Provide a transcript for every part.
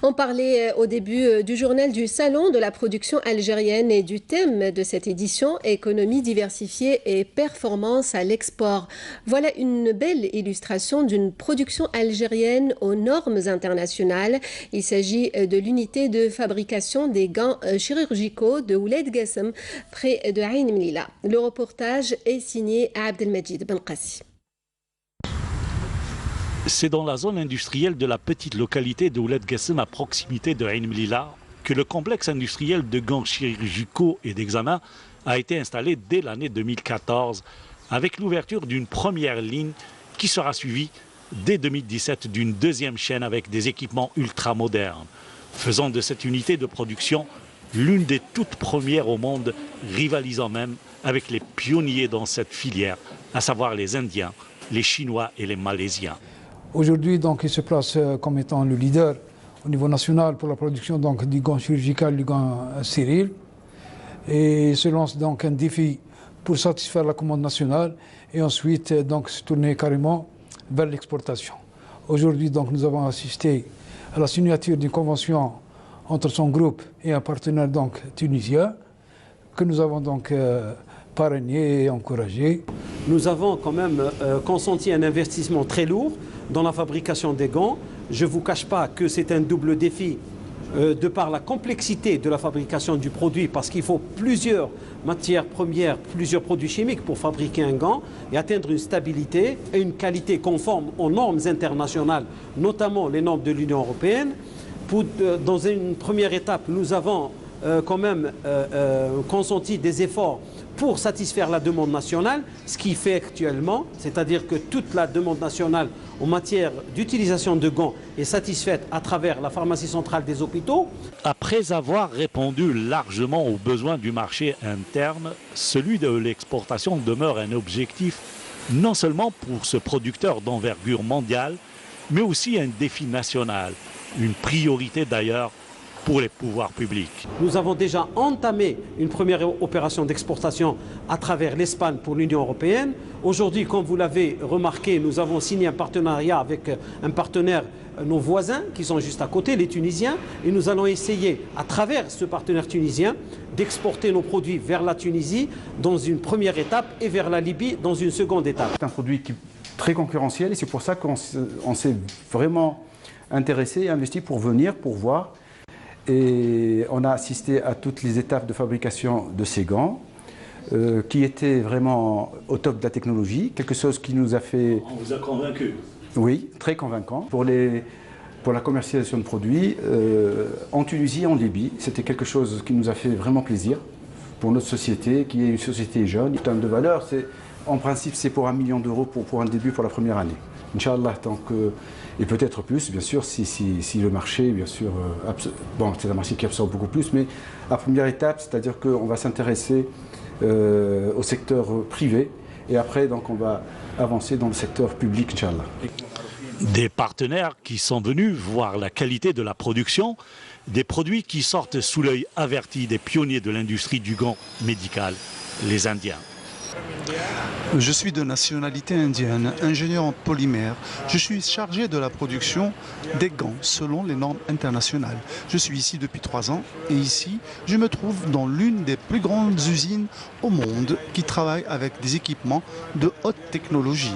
On parlait au début du journal du Salon de la production algérienne et du thème de cette édition, économie diversifiée et performance à l'export. Voilà une belle illustration d'une production algérienne aux normes internationales. Il s'agit de l'unité de fabrication des gants chirurgicaux de Ouled Gassem, près de Ain Mlila. Le reportage est signé Abdelmajid Benkassi. C'est dans la zone industrielle de la petite localité de Ouled Gassem, à proximité de Ain Mlila, que le complexe industriel de gants chirurgicaux et d'examen a été installé dès l'année 2014, avec l'ouverture d'une première ligne qui sera suivie dès 2017 d'une deuxième chaîne avec des équipements ultra-modernes, faisant de cette unité de production l'une des toutes premières au monde, rivalisant même avec les pionniers dans cette filière, à savoir les Indiens, les Chinois et les Malaisiens. Aujourd'hui, donc, il se place comme étant le leader au niveau national pour la production donc, du gant chirurgical, du gant stérile. Et il se lance donc un défi pour satisfaire la commande nationale et ensuite donc, se tourner carrément vers l'exportation. Aujourd'hui, donc, nous avons assisté à la signature d'une convention entre son groupe et un partenaire donc, tunisien que nous avons donc parrainé et encouragé. Nous avons quand même consenti un investissement très lourd dans la fabrication des gants. Je ne vous cache pas que c'est un double défi de par la complexité de la fabrication du produit, parce qu'il faut plusieurs matières premières, plusieurs produits chimiques pour fabriquer un gant et atteindre une stabilité et une qualité conforme aux normes internationales, notamment les normes de l'Union européenne. Dans une première étape, nous avons quand même consenti des efforts pour satisfaire la demande nationale, ce qui fait actuellement, c'est-à-dire que toute la demande nationale en matière d'utilisation de gants est satisfaite à travers la pharmacie centrale des hôpitaux. Après avoir répondu largement aux besoins du marché interne, celui de l'exportation demeure un objectif non seulement pour ce producteur d'envergure mondiale, mais aussi un défi national, une priorité d'ailleurs pour les pouvoirs publics. Nous avons déjà entamé une première opération d'exportation à travers l'Espagne pour l'Union européenne. Aujourd'hui, comme vous l'avez remarqué, nous avons signé un partenariat avec un partenaire, nos voisins qui sont juste à côté, les Tunisiens, et nous allons essayer, à travers ce partenaire tunisien, d'exporter nos produits vers la Tunisie dans une première étape et vers la Libye dans une seconde étape. C'est un produit qui est très concurrentiel et c'est pour ça qu'on s'est vraiment intéressé et investi pour venir, pour voir. Et on a assisté à toutes les étapes de fabrication de ces gants, qui étaient vraiment au top de la technologie, quelque chose qui nous a fait... On vous a convaincu? Oui, très convaincant. Pour la commercialisation de produits, en Tunisie et en Libye, c'était quelque chose qui nous a fait vraiment plaisir pour notre société, qui est une société jeune. En termes de valeur, en principe, c'est pour 1 million d'euros pour un début pour la première année. Inch'Allah, et peut-être plus, bien sûr, si le marché, bien sûr, bon, c'est un marché qui absorbe beaucoup plus, mais à première étape, c'est-à-dire qu'on va s'intéresser au secteur privé, et après, donc, on va avancer dans le secteur public, Inch'Allah. Des partenaires qui sont venus voir la qualité de la production, des produits qui sortent sous l'œil averti des pionniers de l'industrie du gant médical, les Indiens. Je suis de nationalité indienne, ingénieur en polymère. Je suis chargé de la production des gants selon les normes internationales. Je suis ici depuis 3 ans et ici, je me trouve dans l'une des plus grandes usines au monde qui travaille avec des équipements de haute technologie.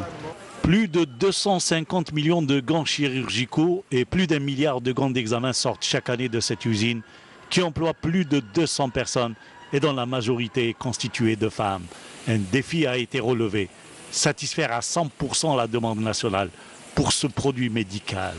Plus de 250 millions de gants chirurgicaux et plus d'1 milliard de gants d'examen sortent chaque année de cette usine qui emploie plus de 200 personnes et dont la majorité est constituée de femmes. Un défi a été relevé, satisfaire à 100% la demande nationale pour ce produit médical.